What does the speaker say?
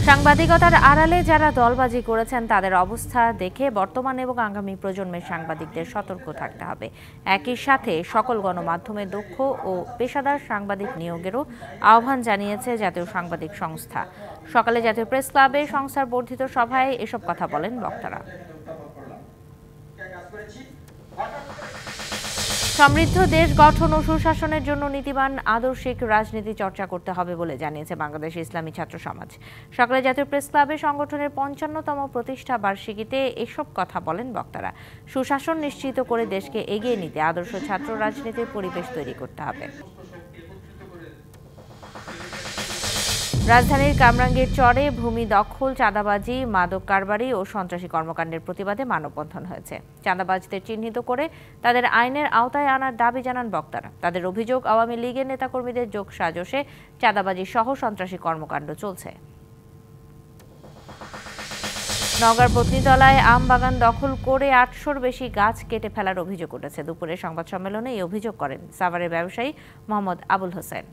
সাংবাদিকতার আড়ালে যারা দলবাজি করেছেন তাদের অবস্থা দেখে বর্তমান এবং আগামী প্রজন্মের সাংবাদিকদের সতর্ক থাকতে হবে। একই সাথে সকল গণমাধ্যমে দক্ষ ও পেশাদার সাংবাদিক নিয়োগেরও আহ্বান জানিয়েছে জাতীয় সাংবাদিক সংস্থা। সকালে জাতীয় প্রেস ক্লাবে সংস্থার বর্ধিত সভায় এসব কথা বলেন বক্তারা। সমৃদ্ধ দেশ গঠন ও সুশাসনের জন্য নীতিবান আদর্শিক রাজনীতি চর্চা করতে হবে বলে জানিয়েছে বাংলাদেশ ইসলামী ছাত্র সমাজ। সকালে জাতীয় প্রেস ক্লাবে সংগঠনের ৫৫তম প্রতিষ্ঠা বার্ষিকীতে এসব কথা বলেন বক্তারা। সুশাসন নিশ্চিত করে দেশকে এগিয়ে নিতে আদর্শ ছাত্র রাজনীতির পরিবেশ তৈরি করতে হবে। রাজধানীর কামরাঙ্গীর চরে ভূমি দখল, চাঁদাবাজি, মাদক কারবারি ও সন্ত্রাসী কর্মকাণ্ডের প্রতিবাদে মানববন্ধন হয়েছে। চাঁদাবাজদের চিহ্নিত করে তাদের আইনের আওতায় আনার দাবি জানান বক্তারা। তাদের অভিযোগ, আওয়ামী লীগের নেতাকর্মীদের যোগ সাজশে চাঁদাবাজি সহ সন্ত্রাসী কর্মকাণ্ড চলছে। নওগাঁর পত্নীতলায় আম বাগান দখল করে ৮০০-র বেশি গাছ কেটে ফেলার অভিযোগ উঠেছে। দুপুরে সংবাদ সম্মেলনে এই অভিযোগ করেন সাভারের ব্যবসায়ী মোহাম্মদ আবুল হোসেন।